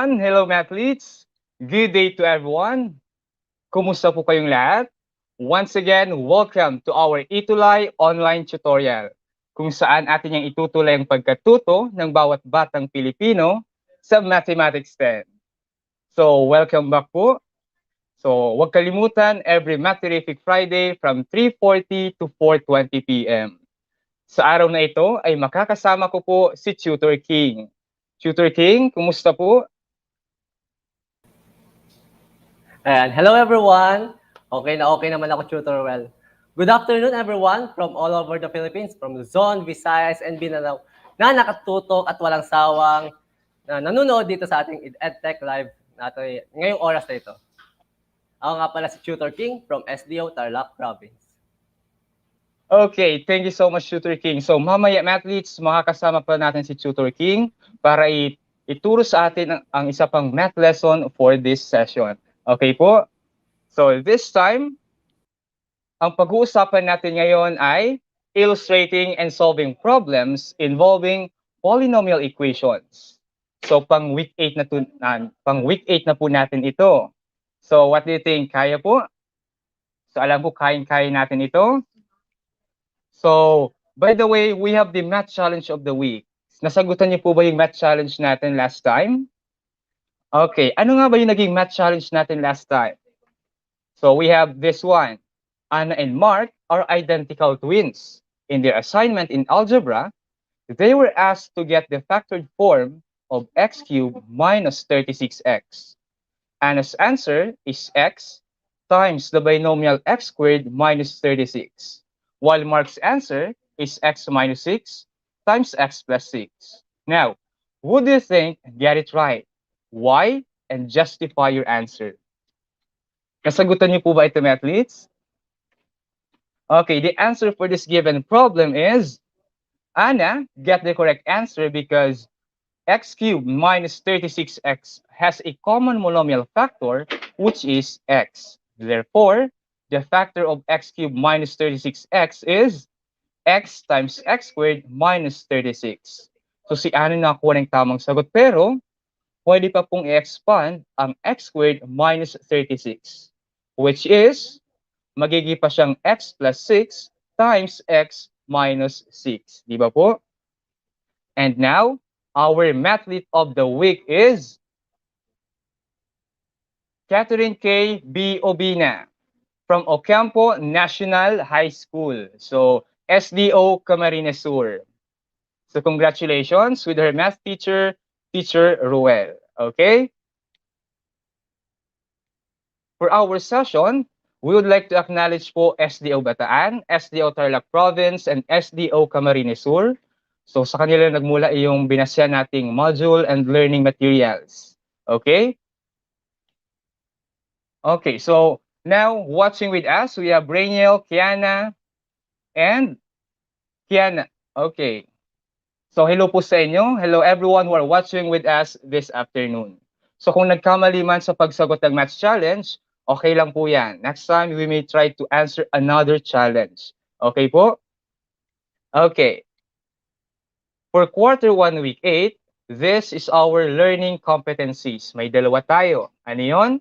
Hello, mathletes. Good day to everyone. Kumusta po kayong lahat? Once again, welcome to our Itulay online tutorial, kung saan atin yung itutulay ang pagkatuto ng bawat batang Pilipino sa Mathematics 10. So, welcome back po. So, huwag kalimutan, every Matherific Friday from 3:40 to 4:20 p.m. Sa araw na ito ay makakasama ko po si Tutor King. Tutor King, kumusta po? And hello everyone! Okay naman ako, Tutor Well. Good afternoon everyone from all over the Philippines, from Luzon, Visayas, and Mindanao na nakatutok at walang sawang na nanonood dito sa ating EdTech Live natin ngayong oras na ito. Ako nga pala si Tutor King from SDO Tarlac Province. Okay, thank you so much, Tutor King. So mamaya, mathletes, makakasama pa natin si Tutor King para ituro sa atin ang isa pang math lesson for this session. Okay po? So this time, ang pag-uusapan natin ngayon ay illustrating and solving problems involving polynomial equations. So pang week 8 na po natin ito. So what do you think? Kaya po? So alam ko kaya natin ito. So, by the way, we have the math challenge of the week. Nasagutan niyo po ba yung math challenge natin last time? Okay, ano nga ba yung naging math challenge natin last time? So, we have this one. Anna and Mark are identical twins. In their assignment in algebra, they were asked to get the factored form of x cubed minus 36x. Anna's answer is x times the binomial x squared minus 36, while Mark's answer is x minus 6 times x plus 6. Now, who do you think get it right? Why? And justify your answer. Nasagutan niyo po ba ito, mathletes? Okay, the answer for this given problem is Anna get the correct answer because x cubed minus 36x has a common monomial factor, which is x. Therefore, the factor of x cubed minus 36x is x times x squared minus 36. So si Anna nakakuha ng tamang sagot, pero pwede pa pong i-expand ang x squared minus 36, which is magiging pa siyang x plus 6 times x minus 6. Di ba po? And now, our mathlete of the week is Catherine K. B. Obina from Ocampo National High School. So, SDO Camarines Sur. So, congratulations with her math teacher, Teacher Ruel. Okay? For our session, we would like to acknowledge po SDO Bataan, SDO Tarlac Province, and SDO Camarines Sur. So, sa kanila nagmula yung binasya nating module and learning materials. Okay? Okay, so now watching with us, we have Brainiel, Kiana, and Kiana. Okay. So hello po sa inyo. Hello everyone who are watching with us this afternoon. So kung nagkamali man sa pagsagot ng math challenge, okay lang po yan. Next time, we may try to answer another challenge. Okay po? Okay. For quarter 1, week 8, this is our learning competencies. May dalawa tayo. Ano yun?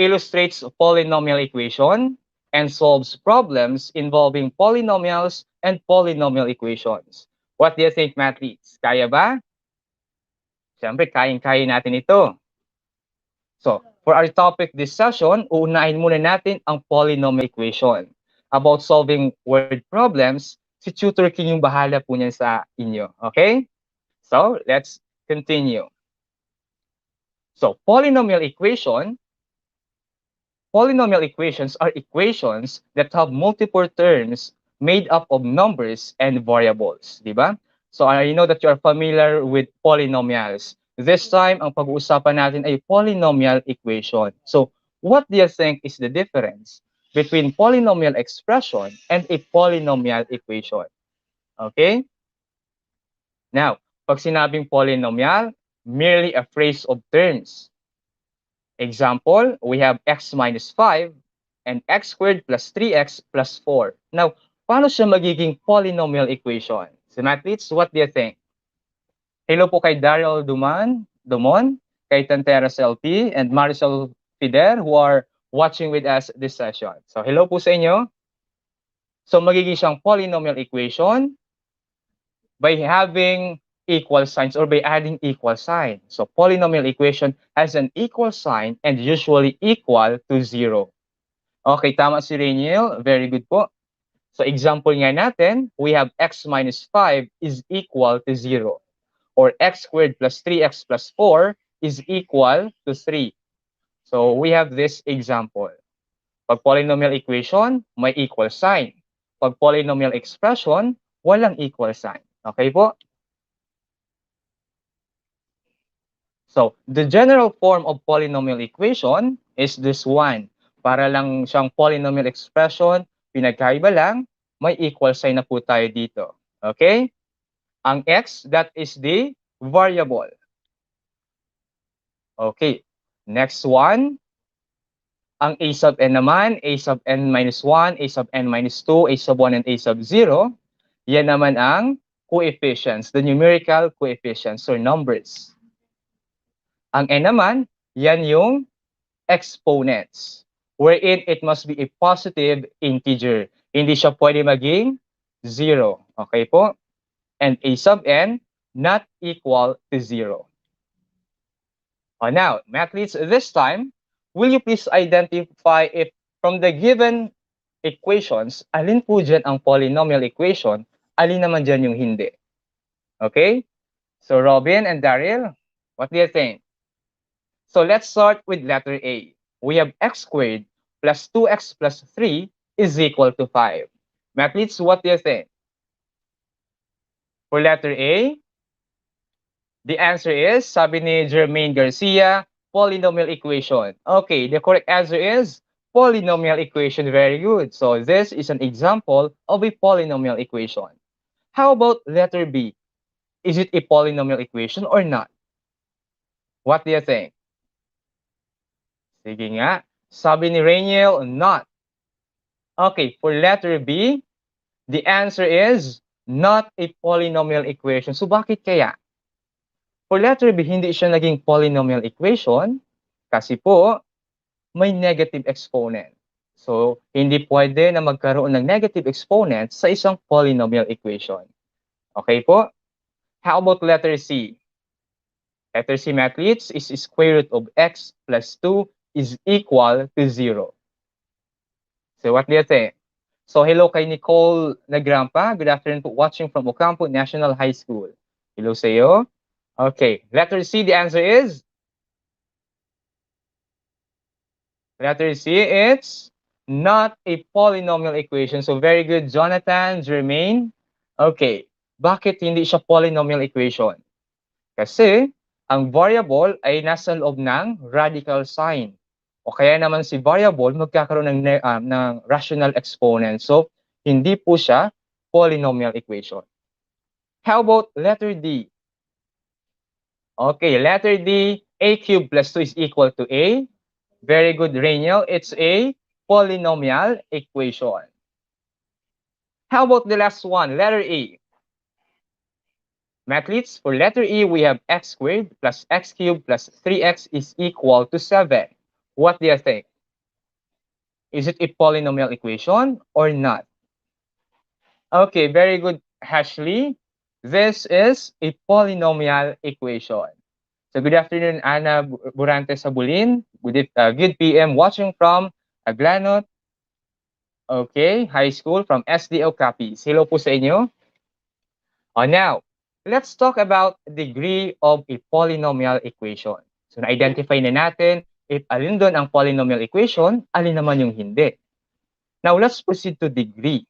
Illustrates polynomial equation and solves problems involving polynomials and polynomial equations. What do you think, mathletes? Kaya ba? Siyempre, kayang-kaya natin ito. So, for our topic this session, uunahin muna natin ang polynomial equation. About solving word problems, si Tutor King yung bahala po niyan sa inyo. Okay? So, let's continue. So, polynomial equations are equations that have multiple terms made up of numbers and variables, di ba? So I know that you are familiar with polynomials. This time, ang pag-uusapan natin ay polynomial equation. So what do you think is the difference between polynomial expression and a polynomial equation? Okay? Now, pag sinabing polynomial, merely a phrase of terms. Example, we have x minus 5 and x squared plus 3x plus 4. Now, paano siya magiging polynomial equation? So, mathletes, what do you think? Hello po kay Daryl Dumon. kay Tanteras LP, and Marisol Fider who are watching with us this session. So hello po sa inyo. So magiging siyang polynomial equation by having equal signs or by adding equal sign. So polynomial equation has an equal sign and usually equal to 0. Okay, tama si Rainiel. Very good po. So example nga natin, we have x minus 5 is equal to 0. Or x squared plus 3x plus 4 is equal to 3. So we have this example. Pag polynomial equation, may equal sign. Pag polynomial expression, walang equal sign. Okay po? So, the general form of polynomial equation is this one. Para lang siyang polynomial expression, pinagkaiba lang, may equal sign na po tayo dito. Okay? Ang x, that is the variable. Okay. Next one, ang a sub n naman, a sub n minus 1, a sub n minus 2, a sub 1, and a sub 0, yan naman ang coefficients, the numerical coefficients or numbers. Ang n naman, yan yung exponents, wherein it must be a positive integer. Hindi siya pwede maging 0. Okay po? And a sub n not equal to 0. Now, mathletes, this time, will you please identify if from the given equations, alin po dyan ang polynomial equation, alin naman dyan yung hindi? Okay? So, Robin and Daryl, what do you think? So, let's start with letter A. We have x squared plus 2x plus 3 is equal to 5. Mathletes, what do you think? For letter A, the answer is, sabi ni Jermaine Garcia, polynomial equation. Okay, the correct answer is polynomial equation. Very good. So this is an example of a polynomial equation. How about letter B? Is it a polynomial equation or not? What do you think? Sige nga. Sabi ni Rainiel, not. Okay, for letter B, the answer is not a polynomial equation. So bakit kaya? For letter B, hindi siya naging polynomial equation kasi po may negative exponent. So, hindi pwede na magkaroon ng negative exponent sa isang polynomial equation. Okay po? How about letter C? Letter C, mathletes, is square root of x plus 2 is equal to 0. So, what do you think? So, hello kay Nicole Nagrampa. Good afternoon po, watching from Ocampo National High School. Hello sa iyo. Okay, letter C, the answer is? Letter C, it's not a polynomial equation. So very good, Jonathan, Jermaine. Okay, bakit hindi siya polynomial equation? Kasi ang variable ay nasa loob ng radical sign. O kaya naman si variable magkakaroon ng rational exponent. So hindi po siya polynomial equation. How about letter D? Okay, letter D, a cubed plus 2 is equal to a. Very good, Rainiel. It's a polynomial equation. How about the last one, letter E? Mathletes, for letter E, we have x squared plus x cubed plus 3x is equal to 7. What do you think? Is it a polynomial equation or not? Okay, very good, Ashley. This is a polynomial equation. So good afternoon, Ana Burante Sabulin. Good PM watching from Aglanot. Okay, high school from SDO Capiz. Hello po sa inyo. Now, let's talk about degree of a polynomial equation. So na-identify na natin if alin doon ang polynomial equation, alin naman yung hindi. Now, let's proceed to degree.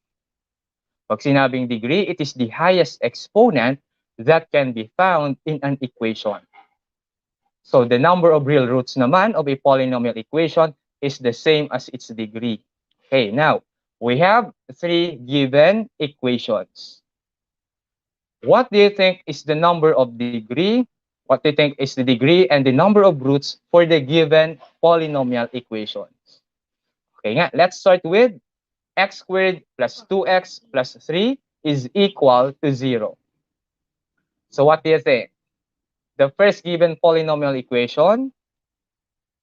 Pag sinabing degree, it is the highest exponent that can be found in an equation. So the number of real roots naman of a polynomial equation is the same as its degree. Okay, now, we have 3 given equations. What do you think is the number of degree? What do you think is the degree and the number of roots for the given polynomial equations? Okay nga, let's start with x squared plus 2x plus 3 is equal to 0. So what do you think? The first given polynomial equation,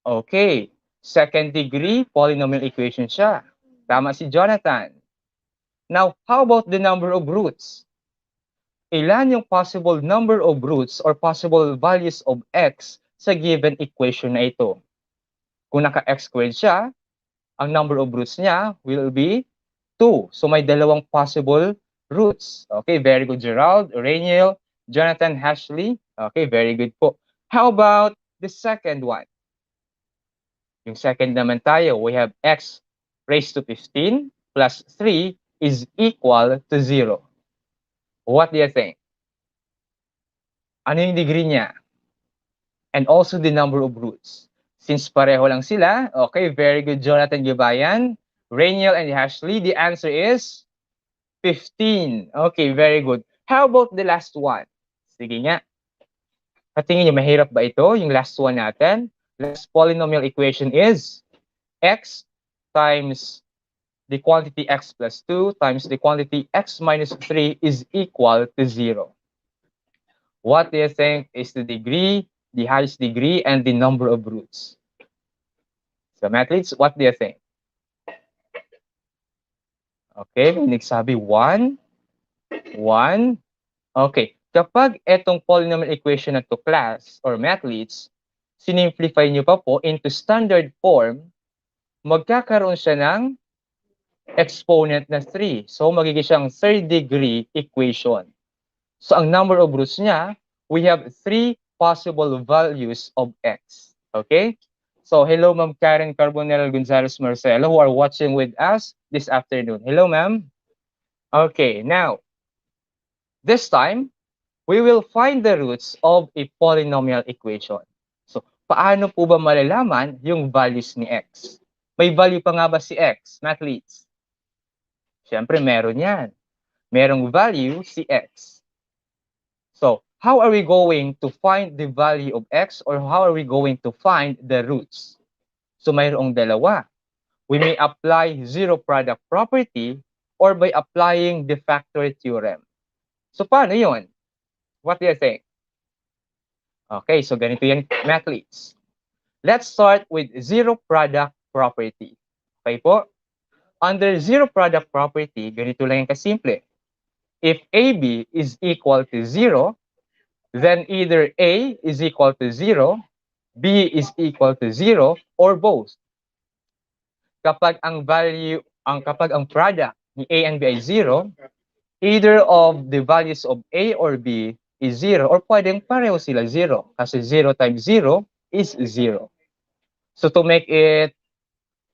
okay, second degree polynomial equation siya. Tama si Jonathan. Now, how about the number of roots? Ilan yung possible number of roots or possible values of x sa given equation na ito? Kung naka-x squared siya, ang number of roots niya will be 2. So may dalawang possible roots. Okay, very good, Gerald, Rainiel, Jonathan, Ashley. Okay, very good po. How about the second one? Yung second naman tayo, we have x raised to 15 plus 3 is equal to 0. What do you think? Ano yung degree niya? And also the number of roots. Since pareho lang sila, okay, very good, Jonathan Gibayan, Rainiel, and Ashley. The answer is 15. Okay, very good. How about the last one? Sige nga. Patingin niyo, mahirap ba ito? Yung last one natin. Last polynomial equation is x times the quantity x plus 2 times the quantity x minus 3 is equal to 0. What do you think is the degree, the highest degree, and the number of roots? So, athletes, what do you think? Okay, may nagsabi 1. 1. Okay, kapag itong polynomial equation na to class or athletes, sinimplify nyo pa po into standard form, magkakaroon siya ng exponent na 3. So, magiging siyang third degree equation. So, ang number of roots niya, we have 3 possible values of x. Okay? So, hello, Ma'am Karen Carbonell Gonzalez Marcelo, who are watching with us this afternoon. Hello, ma'am. Okay, now, this time, we will find the roots of a polynomial equation. So, paano po ba malalaman yung values ni x? May value pa nga ba si x, athletes? Siyempre, meron yan. Merong value si x. So, how are we going to find the value of x or how are we going to find the roots? So, mayroong dalawa. We may apply zero product property or by applying the factor theorem. So, paano yun? What do you think? Okay, so ganito yan, athletes. Let's start with zero product property. Okay po? Under zero product property, ganito lang yung kasimple. If AB is equal to 0, then either A is equal to 0, B is equal to 0, or both. Kapag ang product ni A and B ay 0, either of the values of A or B is 0, or pwedeng pareho sila 0, kasi 0 times 0 is 0. So to make it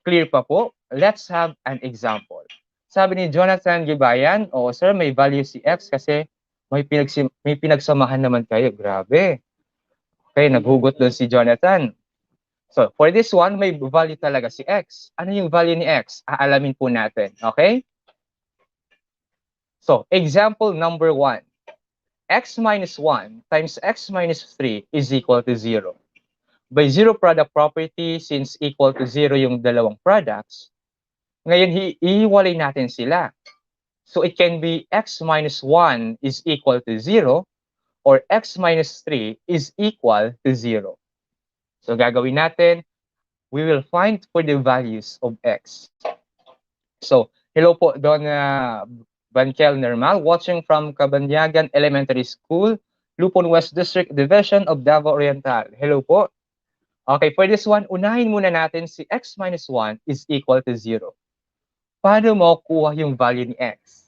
clear pa po, let's have an example. Sabi ni Jonathan Gibayan, sir, may value si x kasi may pinagsamahan naman kayo. Grabe. Okay, naghugot doon si Jonathan. So, for this one, may value talaga si x. Ano yung value ni x? Aalamin po natin. Okay? So, example number 1. X minus 1 times x minus 3 is equal to 0. By zero product property, since equal to 0 yung dalawang products, ngayon ihiwalay natin sila. So it can be x minus 1 is equal to 0 or x minus 3 is equal to 0. So gagawin natin, we will find for the values of x. So, hello po Don Bankel Nermal, watching from Cabanyagan Elementary School, Lupon West District Division of Davao Oriental. Hello po. Okay, for this one, unahin muna natin si x minus 1 is equal to 0. Paano mo kuha yung value ni x?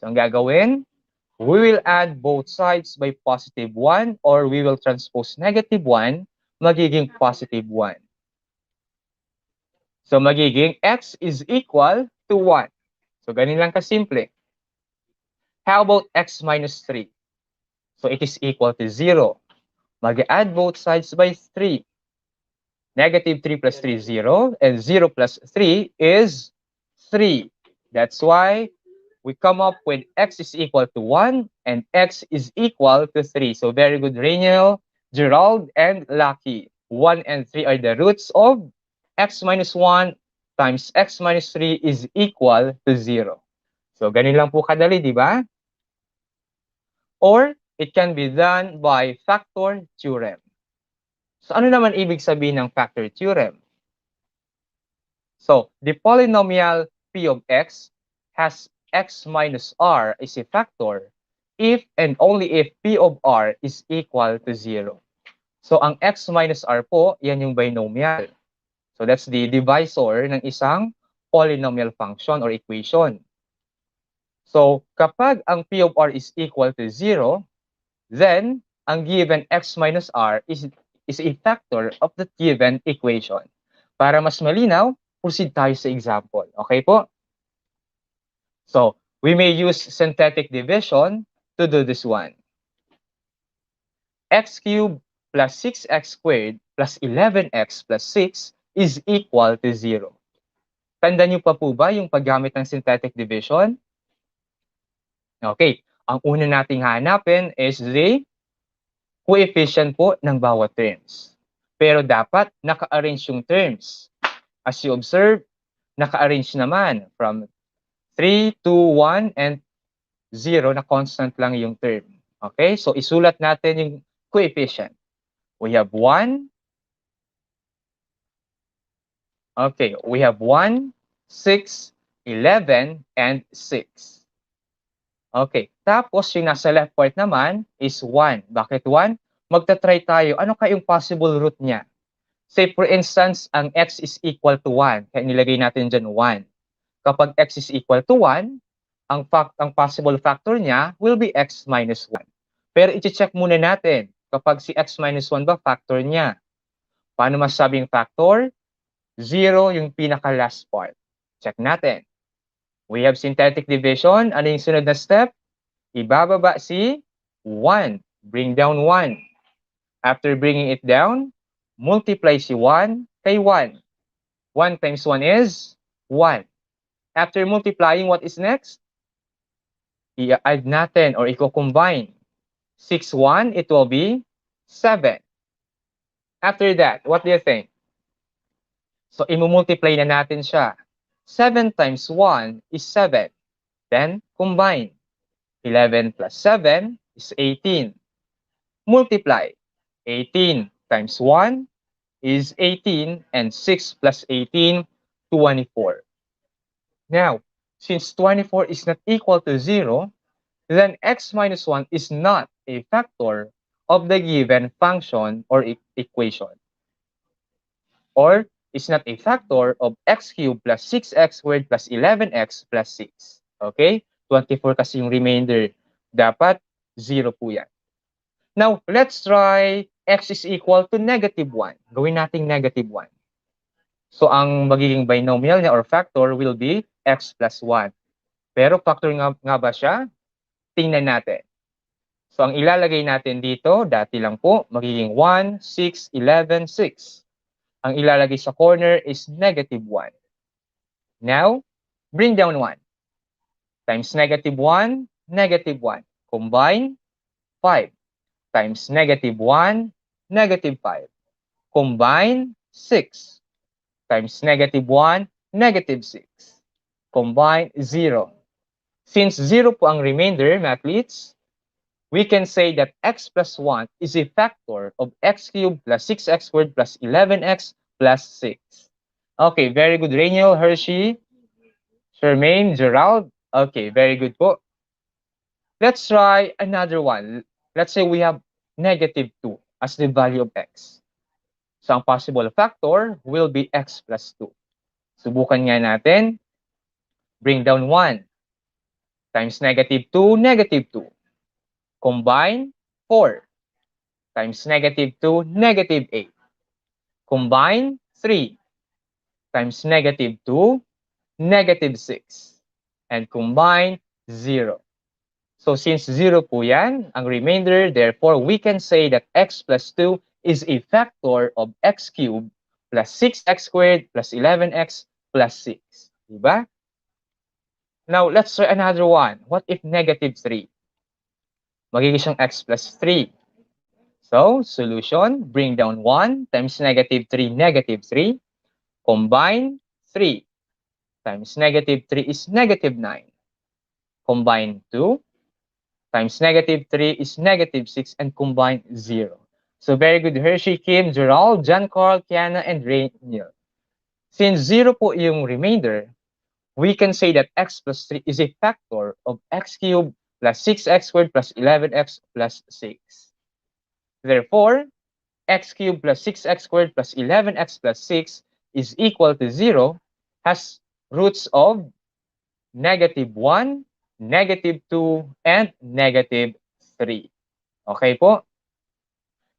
So, ang gagawin, we will add both sides by positive 1 or we will transpose negative 1, magiging positive 1. So, magiging x is equal to 1. So, ganun lang kasimple. How about x minus 3? So, it is equal to 0. Mag-add both sides by 3. Negative 3 plus 3 is 0, and 0 plus 3 is 3. That's why we come up with x is equal to 1 and x is equal to 3. So very good, Rainiel, Gerald, and Lucky. 1 and 3 are the roots of x minus 1 times x minus 3 is equal to 0. So ganun lang po kadali, di ba? Or it can be done by factor theorem. So ano naman ibig sabihin ng factor theorem? So the polynomial p of x has x minus r as a factor if and only if p of r is equal to 0. So ang x minus r po, yan yung binomial. So that's the divisor ng isang polynomial function or equation. So kapag ang p of r is equal to 0, then ang given x minus r is a factor of the given equation. Para mas malinaw, proceed tayo sa example. Okay po? So we may use synthetic division to do this one. X cubed plus 6x squared plus 11x plus 6 is equal to 0. Tanda niyo pa po ba yung paggamit ng synthetic division? Okay, ang una nating hanapin is the coefficient po ng bawat terms. Pero dapat naka-arrange yung terms. As you observe, naka-arrange naman from 3, 2, 1, and 0 na constant lang yung term. Okay, so isulat natin yung coefficient. We have 1. Okay, we have 1, 6, 11, and 6. Okay, tapos yung nasa left part naman is 1. Bakit 1? Magta-try tayo, ano kayong possible root niya? Say for instance, ang x is equal to 1. Kaya nilagay natin dyan 1. Kapag x is equal to 1, ang possible factor niya will be x minus 1. Pero i-check muna natin kapag si x minus 1 ba factor niya. Paano masasabing factor? 0 yung pinaka-last part. Check natin. We have synthetic division. Ano yung sunod na step? Ibababa si 1. Bring down 1. After bringing it down, multiply si 1 kay 1. 1 times 1 is 1. After multiplying, what is next? I-add natin or i-combine. 6, 1, it will be 7. After that, what do you think? So, i-multiply na natin siya. 7 times 1 is 7. Then, combine. 11 plus 7 is 18. Multiply. 18 times 1 is 18, and 6 plus 18, 24. Now, since 24 is not equal to 0, then x minus 1 is not a factor of the given function or equation. Or is not a factor of x cubed plus 6x squared plus 11x plus 6. Okay? 24 kasi yung remainder. Dapat 0 po yan. Now, let's try x is equal to negative 1. Gawin nating negative 1. So, ang magiging binomial niya or factor will be x plus 1. Pero factor nga ba siya? Tingnan natin. So, ang ilalagay natin dito, dati lang po, magiging 1, 6, 11, 6. Ang ilalagay sa corner is negative 1. Now, bring down 1. Times negative 1, negative 1. Combine, 5. Times negative 1, negative 5. Combine, 6. Times negative 1, negative 6. Combine, 0. Since 0 po ang remainder, mathletes, we can say that x plus 1 is a factor of x cubed plus 6x squared plus 11x plus 6. Okay, very good. Rainiel, Hershey, Charmaine, Gerald. Okay, very good po. Let's try another one. Let's say we have negative 2 as the value of x. So, ang possible factor will be x plus 2. Subukan nga natin. Bring down 1. Times negative 2, negative 2. Combine, 4. Times negative 2, negative 8. Combine, 3. Times negative 2, negative 6. And combine, 0. So since 0 po yan, ang remainder, therefore, we can say that x plus 2 is a factor of x cubed plus 6x squared plus 11x plus 6. Diba? Now, let's try another one. What if negative 3? Magiging siyang x plus 3. So, solution, bring down 1 times negative 3, negative 3. Combine, 3 times negative 3 is negative 9. Combine 2 times negative 3 is negative 6 and combine 0. So very good, Hershey, Kim, Gerald, John Carl, Kiana, and Rainiel. Since 0 po yung remainder, we can say that x plus 3 is a factor of x cubed plus 6x squared plus 11x plus 6. Therefore, x cubed plus 6x squared plus 11x plus 6 is equal to 0 has roots of negative 1, negative 2, and negative 3. Okay po?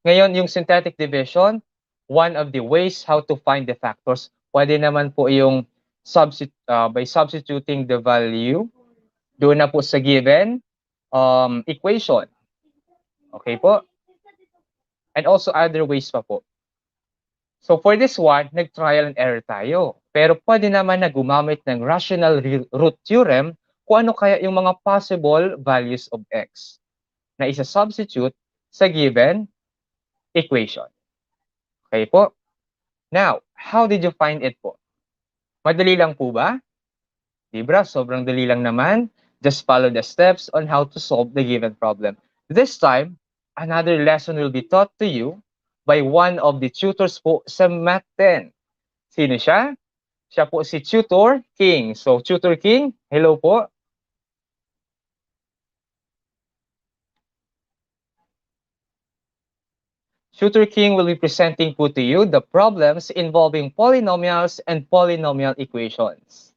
Ngayon, yung synthetic division, one of the ways how to find the factors, pwede naman po yung by substituting the value doon na po sa given equation. Okay po? And also other ways pa po. So for this one, nag-trial and error tayo. Pero pwede naman na gumamit ng rational root theorem kung ano kaya yung mga possible values of x na isa-substitute sa given equation. Okay po? Now, how did you find it po? Madali lang po ba? Diba? Sobrang dali lang naman. Just follow the steps on how to solve the given problem. This time, another lesson will be taught to you by one of the tutors po sa Math 10. Sino siya? Siya po si Tutor King. So, Tutor King, hello po. Tutor King will be presenting po to you the problems involving polynomials and polynomial equations.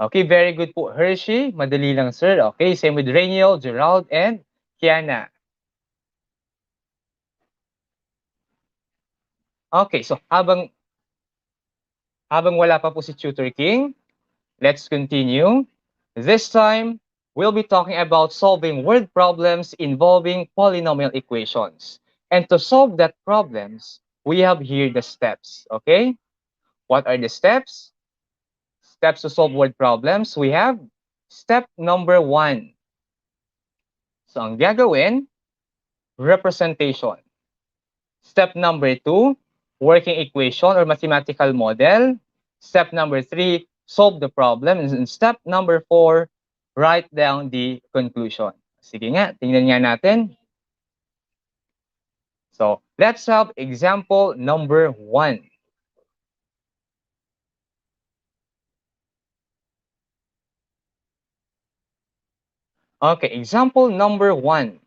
Okay, very good po, Hershey. Madali lang, sir. Okay, same with Rainiel, Gerald, and Kiana. Okay, so habang wala pa po si Tutor King, let's continue. This time, we'll be talking about solving word problems involving polynomial equations. And to solve that problems, we have here the steps, okay? What are the steps? Steps to solve word problems, we have step number 1. So ang gagawin, representation. Step number 2, working equation or mathematical model. Step number 3, solve the problem. And step number 4, write down the conclusion. Sige nga, tingnan nga natin. So, let's have example number 1. Okay, example number 1.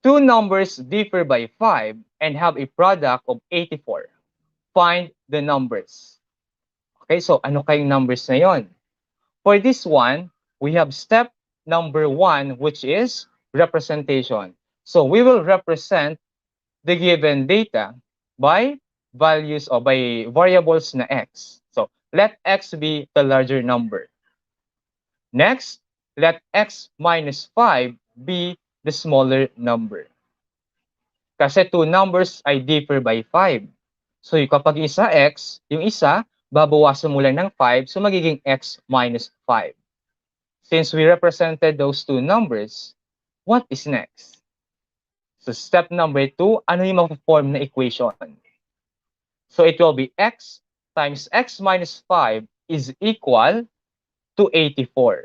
Two numbers differ by 5 and have a product of 84. Find the numbers. Okay, so ano kayong numbers na yon? For this one, we have step number 1, which is representation. So we will represent the given data by values or by variables na x. So let x be the larger number. Next, let x minus 5 be the smaller number. Kasi two numbers ay differ by 5. So kapag isa x, yung isa, babawasan mo lang ng 5, so magiging x minus 5. Since we represented those two numbers, what is next? So step number 2, ano yung ma-form na equation? So it will be x times x minus 5 is equal to 84.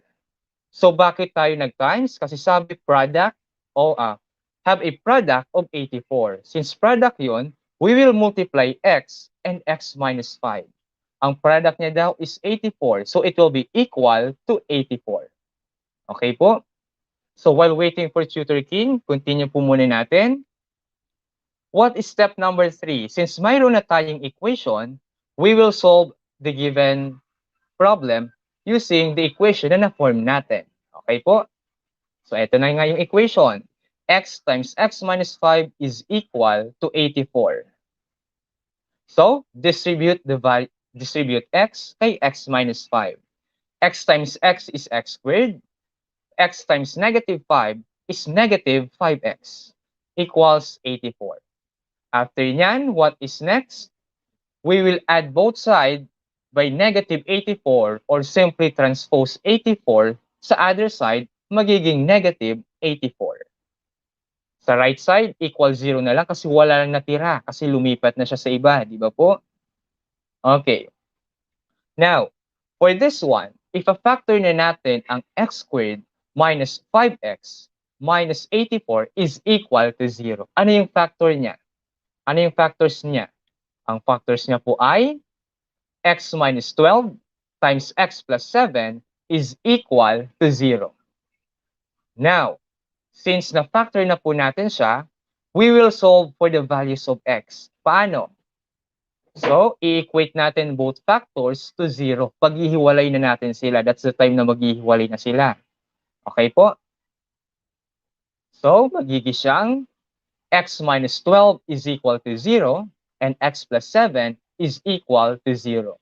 So bakit tayo nag-times? Kasi sabi product o have a product of 84. Since product yun, we will multiply x and x minus 5. Ang product niya daw is 84. So it will be equal to 84. Okay po? So while waiting for Tutor King, continue po muna natin. What is step number 3? Since mayroon na tayong equation, we will solve the given problem using the equation na na-form natin. Okay po? So ito na nga yung equation. X times x minus 5 is equal to 84. So distribute x kay x minus 5. X times x is x squared. X times negative 5 is negative 5x equals 84. After nyan, what is next? We will add both sides by negative 84 or simply transpose 84 sa other side, magiging negative 84. Sa right side, equal 0 na lang kasi wala lang natira kasi lumipat na siya sa iba, di ba po? Okay. Now, for this one, if a factor na natin ang x squared minus 5x minus 84 is equal to 0. Ano yung factor niya? Ano yung factors niya? Ang factors niya po ay x minus 12 times x plus 7 is equal to 0. Now, since na-factor na po natin siya, we will solve for the values of x. Paano? So, i-equate natin both factors to 0. Paghihiwalay na natin sila. That's the time na maghihiwalay na sila. Okay po? So, magiging siyang x minus 12 is equal to 0 and x plus 7 is equal to 0.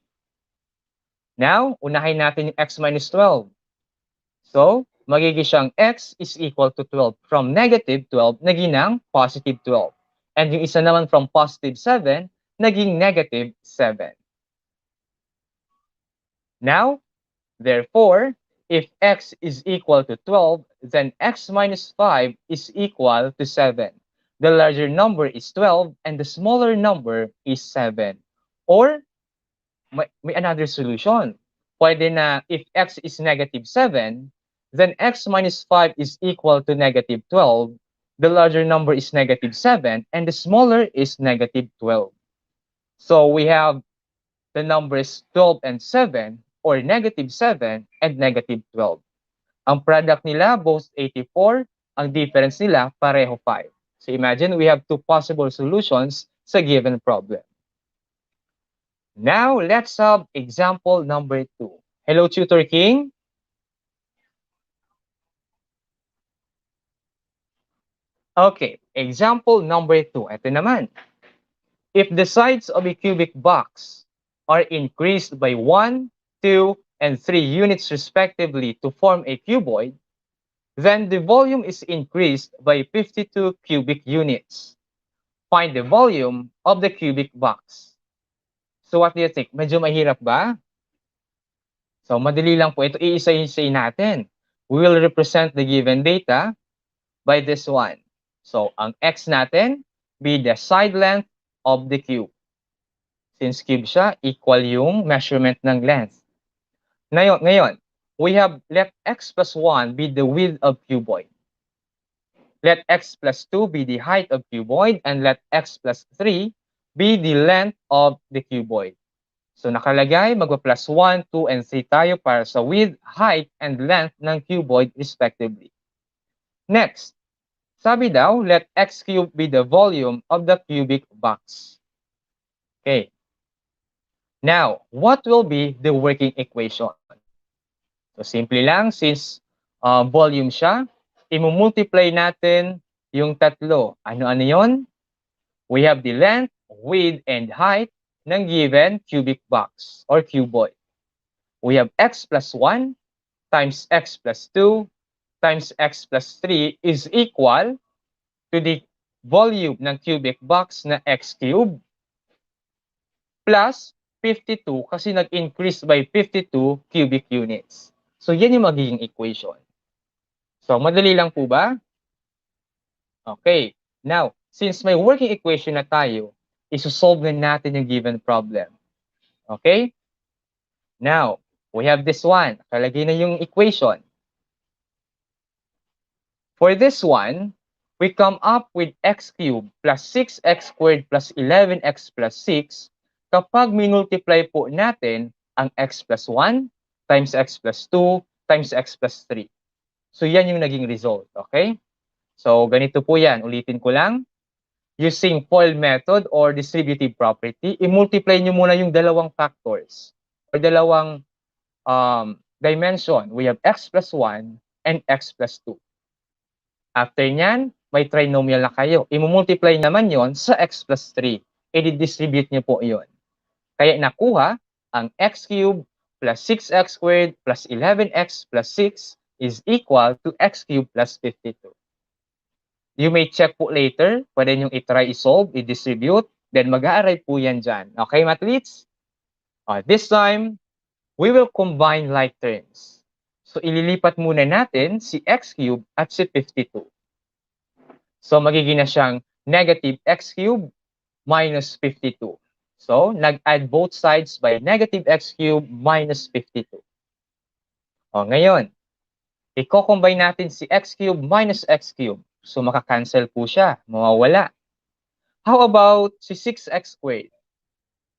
Now, unahin natin yung x minus 12. So, magiging siyang x is equal to 12. From negative 12, naging ng positive 12. And yung isa naman from positive 7, naging negative 7. Now, therefore, if x is equal to 12, then x minus 5 is equal to 7. The larger number is 12 and the smaller number is 7. Or, may another solution. Pwede na if x is negative 7, then x minus 5 is equal to negative 12. The larger number is negative 7 and the smaller is negative 12. So we have the numbers 12 and 7 or negative 7 and negative 12. Ang product nila, both 84. Ang difference nila, pareho 5. So imagine we have two possible solutions sa given problem. Now, let's have example number 2. Hello, Tutor King. Okay, example number 2. Ito naman. If the sides of a cubic box are increased by 1, 2, and 3 units respectively to form a cuboid, then the volume is increased by 52 cubic units. Find the volume of the cubic box. So what do you think? Medyo mahirap ba? So madali lang po. Ito iisa-isay natin. We will represent the given data by this one. So ang x natin be the side length of the cube. Since cube siya, equal yung measurement ng length. Ngayon, we have let x plus 1 be the width of cuboid. Let x plus 2 be the height of cuboid, and let x plus 3 be the length of the cuboid. So nakalagay, magpa-plus 1, 2, and 3 tayo para sa width, height, and length ng cuboid respectively. Next, sabi daw, let x cube be the volume of the cubic box. Okay. Now, what will be the working equation? So, simple lang, since volume siya, i-multiply natin yung tatlo. Ano-ano yon? We have the length, width, and height ng given cubic box or cuboid. We have x plus 1 times x plus 2 times x plus 3 is equal to the volume ng cubic box na x cube plus 52 kasi nag-increase by 52 cubic units. So, yan yung magiging equation. So, madali lang po ba? Okay. Now, since may working equation na tayo, isosolve na natin yung given problem. Okay? Now, we have this one. Nakalagay na yung equation. For this one, we come up with x cubed plus 6x squared plus 11x plus 6 kapag minultiply po natin ang x plus 1 times x plus 2 times x plus 3. So, yan yung naging result. Okay? So, ganito po yan. Ulitin ko lang. Using FOIL method or distributive property, i-multiply nyo muna yung dalawang factors or dalawang dimension. We have x plus 1 and x plus 2. After nyan, may trinomial na kayo. I-multiply naman yon sa x plus 3. I-distribute nyo po yon. Kaya nakuha ang x cubed plus 6x squared plus 11x plus 6 is equal to x cubed plus 52. You may check po later. Pwede nyo i-try i-solve, i-distribute, then mag-a-arrive po yan dyan. Okay, mathletes? This time, we will combine like terms. So, ililipat muna natin si x cubed at si 52. So, magiging na siyang negative x cubed minus 52. So, nag-add both sides by negative x cubed minus 52. O, ngayon, i-combine natin si x cubed minus x cubed. So, makakancel po siya, mawawala. How about si 6x squared?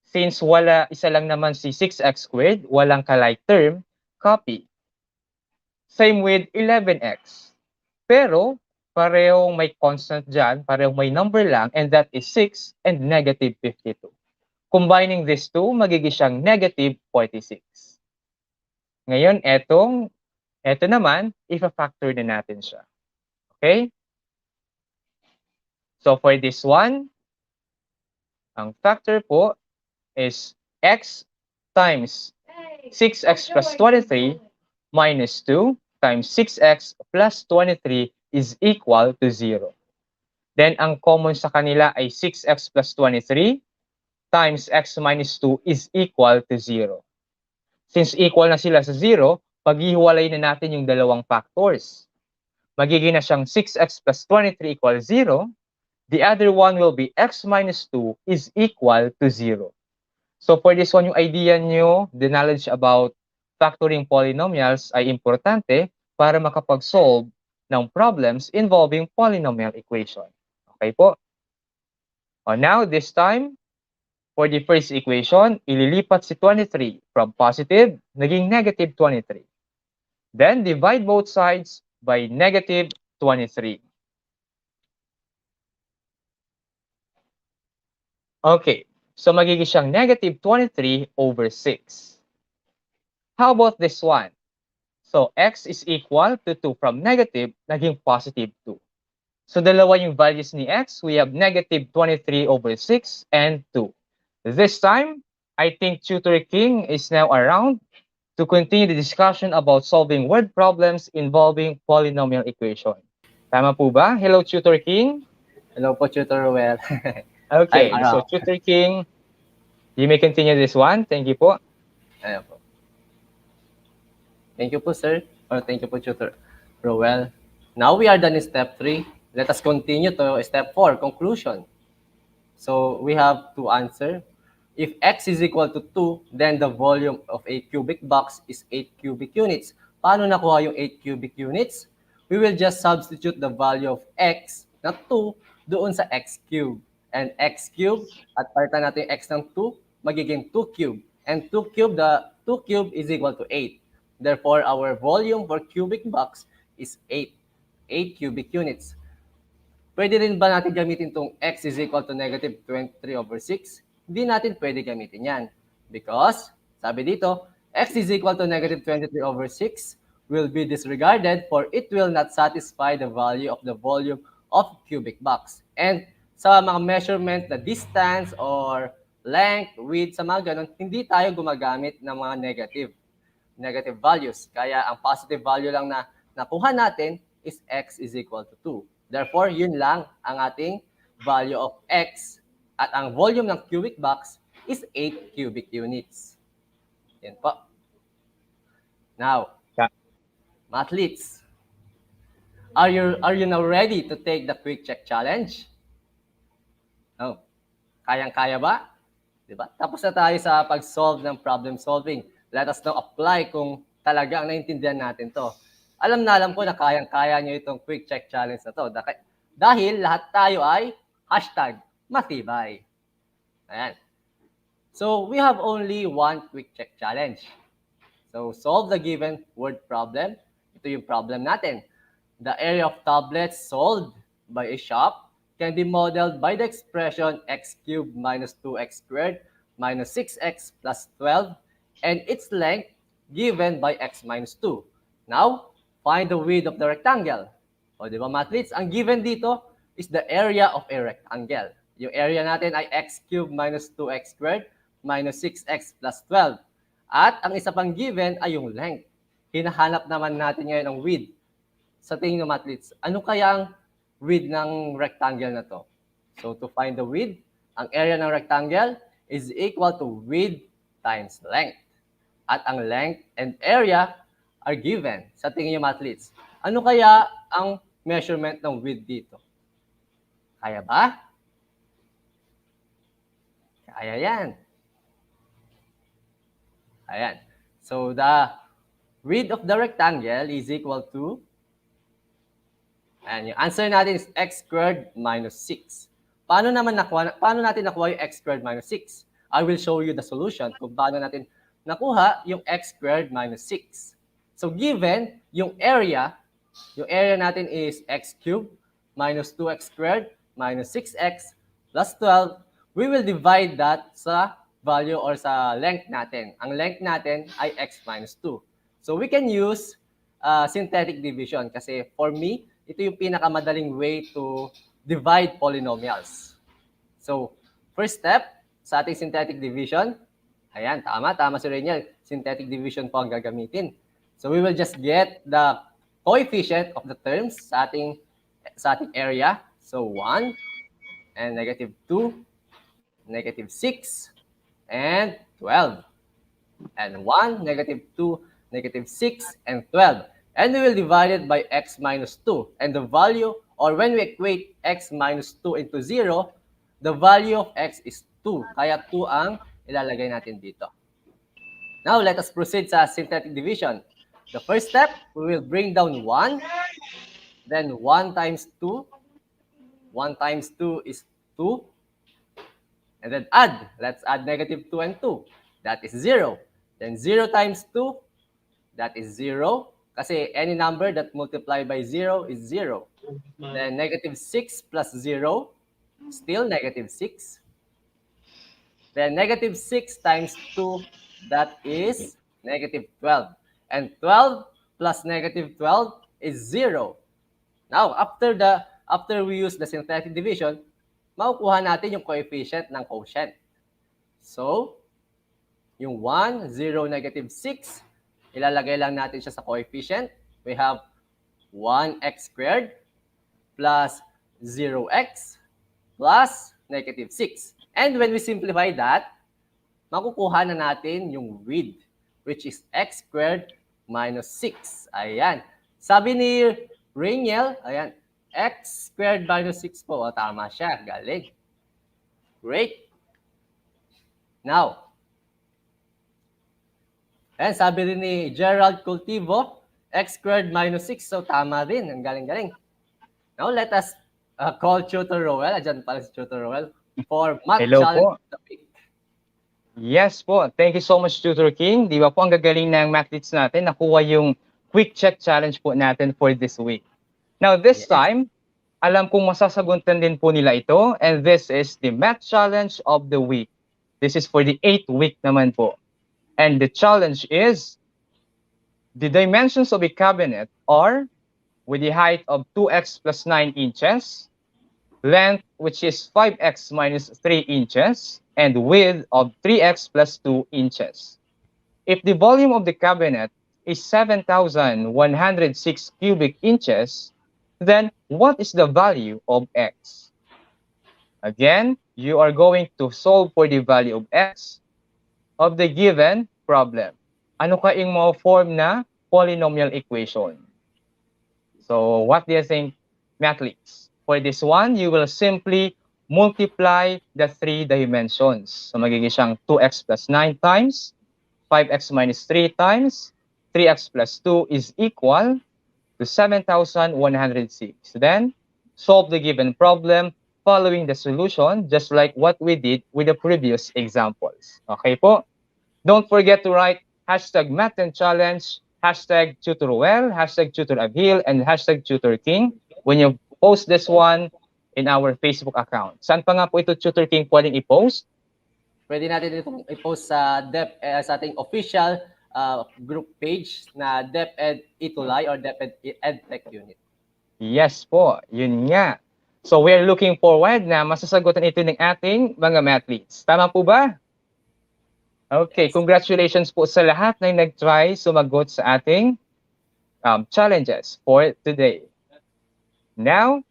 Since isa lang naman si 6x squared, walang ka-like term, copy. Same with 11x. Pero, parehong may constant dyan, parehong may number lang, and that is 6 and negative 52. Combining these two, magiging siyang negative 46. Ngayon, eto naman, ifa-factor na natin siya. Okay? So, for this one, ang factor po is x times 6x plus 23 minus 2 times 6x plus 23 is equal to 0. Then, ang common sa kanila ay 6x plus 23 times x minus 2 is equal to 0. Since equal na sila sa 0, paghihiwalay na natin yung dalawang factors. Magiging na siyang 6x plus 23 equals 0. The other one will be x minus 2 is equal to 0. So for this one, yung idea nyo, the knowledge about factoring polynomials ay importante para makapag-solve ng problems involving polynomial equation. Okay po? Now, this time, for the first equation, ililipat si 23 from positive, naging negative 23. Then, divide both sides by negative 23. Okay, so magiging siyang negative 23 over 6. How about this one? So, x is equal to 2 from negative, naging positive 2. So, dalawa yung values ni x. We have negative 23 over 6 and 2. This time, I think Tutor King is now around to continue the discussion about solving word problems involving polynomial equation. Tama po ba? Hello, Tutor King. Hello po, Tutor Well. Okay, I'm so around. Tutor King, you may continue this one. Thank you po. Ayan po. Thank you po, sir. Or thank you po, Tutor Rowell. Now we are done in step 3. Let us continue to step 4, conclusion. So we have to answer. If x is equal to 2, then the volume of a cubic box is 8 cubic units. Paano nakuha yung 8 cubic units? We will just substitute the value of x na 2 doon sa x cube. And x cube, at palitan natin yung x ng 2, magiging 2 cube. And 2 cube, the 2 cube is equal to 8. Therefore, our volume for cubic box is 8 cubic units. Pwede rin ba natin gamitin itong x is equal to negative 23 over 6? Hindi natin pwede gamitin yan. Because, sabi dito, x is equal to negative 23 over 6 will be disregarded for it will not satisfy the value of the volume of cubic box. And sa mga measurement na distance or length, width, sa mga ganun, hindi tayo gumagamit ng mga negative values. Kaya ang positive value lang na nakuha natin is x is equal to 2. Therefore, yun lang ang ating value of x at ang volume ng cubic box is 8 cubic units. Yan po. Now, mathletes, are you now ready to take the quick check challenge? Oh, kayang-kaya ba? Diba? Tapos na tayo sa pag-solve ng problem solving. Let us now apply kung talagang naintindihan natin to. Alam ko na kayang-kaya nyo itong quick check challenge na to. Dahil lahat tayo ay #matibay. Ayan. So, we have only one quick check challenge. So, solve the given word problem. Ito yung problem natin. The area of tablets sold by a shop can be modeled by the expression x cubed minus 2x squared minus 6x plus 12 and its length given by x minus 2. Now, find the width of the rectangle. O, di ba, mathletes? Ang given dito is the area of a rectangle. Yung area natin ay x cubed minus 2x squared minus 6x plus 12. At ang isa pang given ay yung length. Hinahanap naman natin ngayon ang width. Sa tingin ng mathletes, ano kaya ang width ng rectangle na to? So, to find the width, ang area ng rectangle is equal to width times length. At ang length and area are given. Sa tingin niyo, mathletes, ano kaya ang measurement ng width dito? Kaya ba? Ayan. Ayan. So, the width of the rectangle is equal to, and yung answer natin is x squared minus 6. Paano natin nakuha yung x squared minus 6? I will show you the solution kung paano natin nakuha yung x squared minus 6. So, given yung area natin is x cubed minus 2x squared minus 6x plus 12, we will divide that sa value or sa length natin. Ang length natin ay x minus 2. So we can use synthetic division kasi for me, ito yung pinakamadaling way to divide polynomials. So first step sa ating synthetic division, ayan, tama si Rainiel. Synthetic division po ang gagamitin. So we will just get the coefficient of the terms sa ating area. So 1 and negative 2, negative 6, and 12. And 1, negative 2, negative 6, and 12. And we will divide it by x minus 2. And the value, or when we equate x minus 2 into 0, the value of x is 2. Kaya 2 ang ilalagay natin dito. Now, let us proceed sa synthetic division. The first step, we will bring down 1. Then 1 times 2. 1 times 2 is 2. And then add. Let's add negative 2 and 2. That is 0. Then 0 times 2, that is 0. Kasi any number that multiplied by 0 is 0. Then negative 6 plus 0, still negative 6. Then negative 6 times 2, that is negative 12. And 12 plus negative 12 is 0. Now, after we use the synthetic division, makukuha natin yung coefficient ng quotient. So, yung 1, 0, negative 6, ilalagay lang natin siya sa coefficient. We have 1x squared plus 0x plus negative 6. And when we simplify that, makukuha na natin yung width, which is x squared minus 6. Ayan. Sabi ni Rainiel, ayan, x squared minus 6 po. O, tama siya. Galing. Great. Now, and sabi rin ni Gerald Cultivo, x squared minus 6. So, tama din. Ang galing-galing. Now, let us call Tutor Roel. Ayan pala si Tutor Roel for Math Challenge of the Week. Yes po. Thank you so much, Tutor King. Di ba po ang gagaling ng mathletes natin? Nakuha yung quick check challenge po natin for this week. Now, this time, alam kong masasagutan din po nila ito, and this is the math challenge of the week. This is for the 8th week naman po. And the challenge is, the dimensions of a cabinet are with the height of 2x plus 9 inches, length which is 5x minus 3 inches, and width of 3x plus 2 inches. If the volume of the cabinet is 7,106 cubic inches, then what is the value of x? Again, you are going to solve for the value of x of the given problem. Ano kaing mga form na polynomial equation? So, what do you think, mathletes? For this one, you will simply multiply the 3 dimensions. So, magiging siyang 2x plus 9 times, 5x minus 3 times, 3x plus 2 is equal to 7,106. Then, solve the given problem following the solution, just like what we did with the previous examples. Okay po? Don't forget to write hashtag Math and Challenge, hashtag TutorWell, hashtag TutorAbhil, and hashtag TutorKing when you post this one in our Facebook account. Saan pa nga po ito, Tutor King, pwedeng i-post? Pwede natin itong i-post sa sa ating official group page na DepEd Itulay or DepEd EdTech Unit. Yes po, yun nga. So we're looking forward na masasagutan ito ng ating mga mathletes. Tama po ba? Okay, congratulations po sa lahat na nag-try sumagot sa ating challenges for today. Now,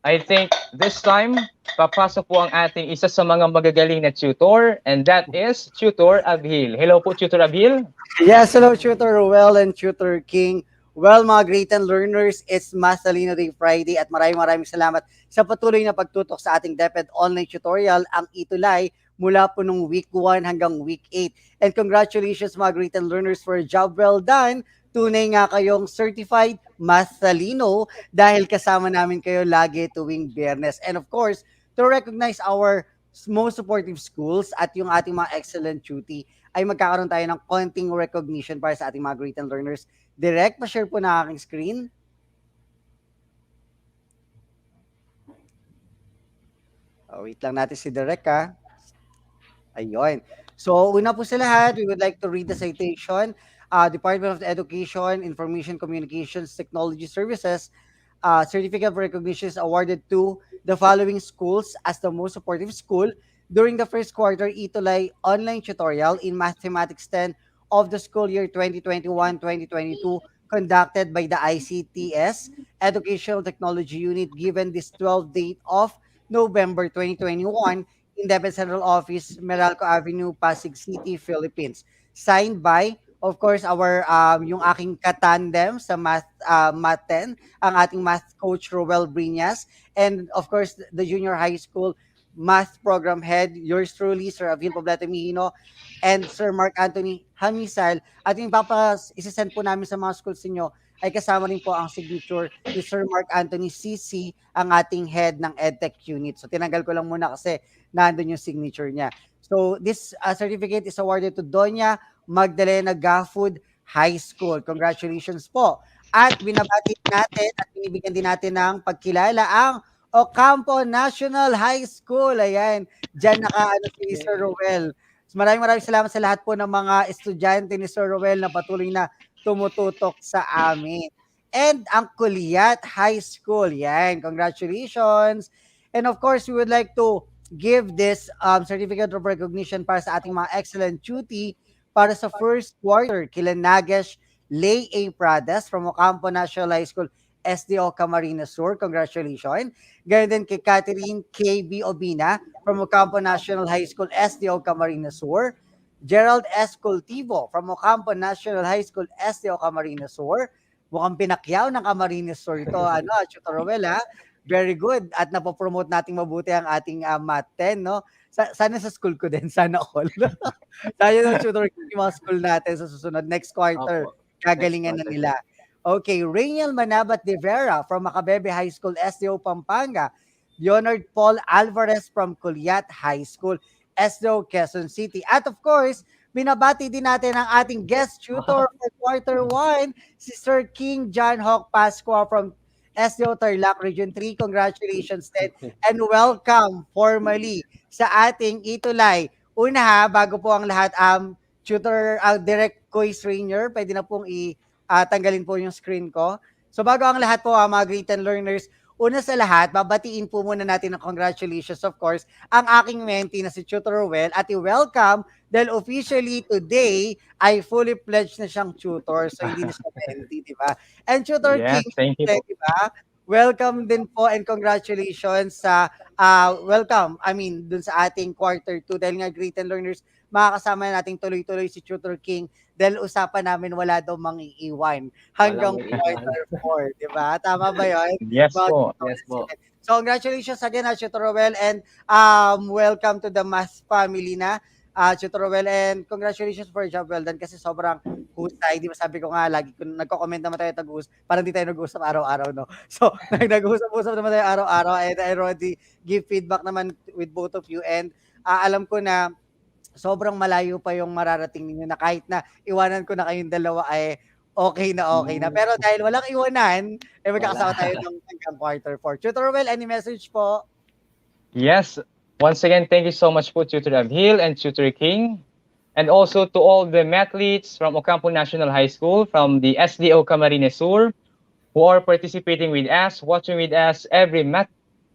I think this time, papasok po ang ating isa sa mga magagaling na tutor, and that is Tutor Abhil. Hello po, Tutor Abhil. Yes, hello, Tutor Roel and Tutor King. Well, mga great and learners, it's Masalino Day Friday at maraming salamat sa patuloy na pagtutok sa ating DepEd online tutorial, ang Itulay, mula po nung week 1 hanggang week 8. And congratulations mga great and learners for a job well done. Tunay nga kayong certified Masalino dahil kasama namin kayo lagi tuwing Biyernes. And of course, to recognize our most supportive schools at yung ating mga excellent duty, ay magkakaroon tayo ng konting recognition para sa ating mga great and learners. Direct, pa-share po na aking screen. Wait lang natin si Direct ha. Ayun. So, una po sa lahat, we would like to read the citation. Department of Education, Information Communications Technology Services, certificate of recognition is awarded to the following schools as the most supportive school during the first quarter Itulay online tutorial in Mathematics 10 of the school year 2021-2022 conducted by the ICTS Educational Technology Unit given this 12th date of November 2021 in DepEd Central Office, Meralco Avenue, Pasig City, Philippines. Signed by, of course, our yung aking katandem sa Math 10, ang ating math coach Roel Briñas, and of course the junior high school math program head, yours truly, Sir Avil Poblete Mihino, and Sir Mark Anthony Hamisal. At yung isasend po namin sa mga schools ninyo ay kasama rin po ang signature ni Sir Mark Anthony CC, ang ating head ng EdTech unit. So tinanggal ko lang muna kasi nandun yung signature niya. So this certificate is awarded to Doña Magdalena Gafud High School. Congratulations po. At binabati natin at binibigyan din natin ng pagkilala ang Ocampo National High School. Ayan, dyan nakaano si Sir Roel. So maraming salamat sa lahat po ng mga estudyante ni Sir Roel na patuloy na tumututok sa amin. And ang Kuliat High School. Yan, congratulations. And of course, we would like to give this certificate of recognition para sa ating mga excellent duty para sa first quarter kila Nagesh Lay A. Prades from Ocampo National High School, SDO Camarines Sur. Congratulations. Ganyan din kay Catherine K.B. Obina from Ocampo National High School, SDO Camarines Sur. Gerald S. Cultivo from Ocampo National High School, SDO Camarines Sur. Mukhang pinakyaw ng Camarines Sur ito. Chuto Roel, ha? Very good. At napopromote nating mabuti ang ating Math 10, no? Sana sa school ko din, sana all. Tayo ng tutor yung mga school natin sa susunod. Next quarter, gagalingan na nila. Okay, Rainiel Manabat de Vera from Macabebe High School, SDO Pampanga. Leonard Paul Alvarez from Culiat High School, SDO Quezon City. At of course, binabati din natin ang ating guest tutor for quarter 1, si Sir King John Hawk Pasqua from SDO Tarlac Region 3. Congratulations din and welcome formally sa ating Itulay. Una ha, bago po ang lahat, tutor, direct quiz trainer, pwede na pong tanggalin po yung screen ko. So bago ang lahat po, mga great and learners, una sa lahat, babatiin po muna natin ng congratulations, of course, ang aking mentee na si Tutor Roel at i-welcome dahil officially today ay fully pledged na siyang tutor. So hindi na siya mentee, di ba? And Tutor Yes, King, thank you. di ba? Welcome din po and congratulations sa welcome, dun sa ating quarter 2 dahil nga great and learners, makakasama nating tuloy-tuloy si Tutor King dahil usapan namin wala daw mangiiwan hanggang quarter 4, di ba? Tama ba yun? Yes po. Yes po. So congratulations again, Tutor Roel, and welcome to the Math family na, Tutor Roel, and congratulations for a job well done kasi sobrang husay. Di ba sabi ko nga, lagi kung nagko-comment naman tayo tag-uus, parang di tayo nag-uusap araw-araw, no? So nag-uusap-usap naman tayo araw-araw and I already give feedback naman with both of you and alam ko na sobrang malayo pa yung mararating ninyo na kahit na iwanan ko na kayong dalawa ay okay na. Pero dahil walang iwanan, magkakasama tayo ng hanggang quarter 4. Tutor Roel, any message po? Yes. Once again, thank you so much po, Tutor Abhil and Tutor King. And also to all the mathletes from Ocampo National High School, from the SDO Camarines Sur, who are participating with us, watching with us every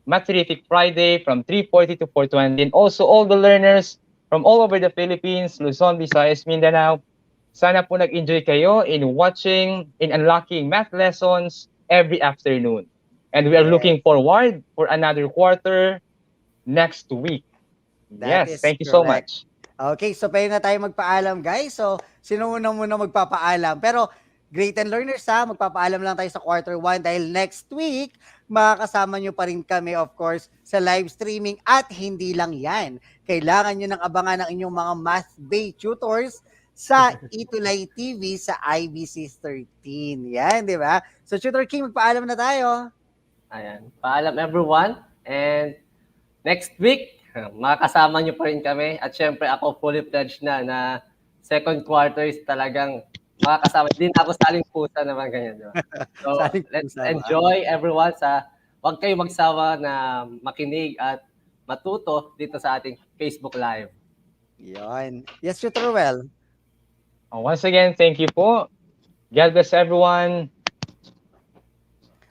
Mathrific Friday from 3:40 to 4:20. And also all the learners from all over the Philippines, Luzon, Visayas, Mindanao. Sana po nag-enjoy kayo in watching, in unlocking math lessons every afternoon. And we are looking forward for another quarter next week. That Yes, is thank you so correct. much. Okay, so pwede na tayo magpaalam, guys. So, sino muna magpapaalam? Pero, Great and learners ha, magpapaalam lang tayo sa quarter 1 dahil next week, makakasama nyo pa rin kami of course sa live streaming at hindi lang yan. Kailangan nyo nang abangan ang inyong mga math-based tutors sa Itulay TV sa IBC 13. Yan, di ba? So Tutor King, magpaalam na tayo. Ayan. Paalam everyone. And next week, makakasama nyo pa rin kami. At syempre ako fully pledged na second quarter is talagang makakasama. Hindi na ako saling pusa naman ganyan. Diba? So Saling let's pusa ba? enjoy everyone huwag kayo magsawa na makinig at matuto dito sa ating Facebook Live. Yon. Yes, Tutor Well. Once again, thank you po. God bless everyone.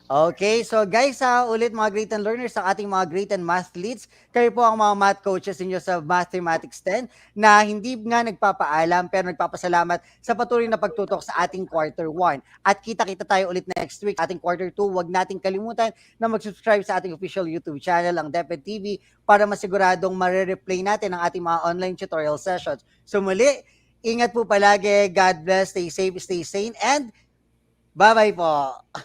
Okay, so guys ulit mga great and learners sa ating mga great and math leads. Kayo po ang mga math coaches ninyo sa Mathematics 10 na hindi nga nagpapaalam pero nagpapasalamat sa patuloy na pagtutok sa ating quarter 1. At kita-kita tayo ulit next week sa ating quarter 2. Huwag nating kalimutan na mag-subscribe sa ating official YouTube channel, ang DepEd TV, para masiguradong mare-replay natin ang ating mga online tutorial sessions. So muli, ingat po palagi. God bless, stay safe, stay sane, and bye-bye po.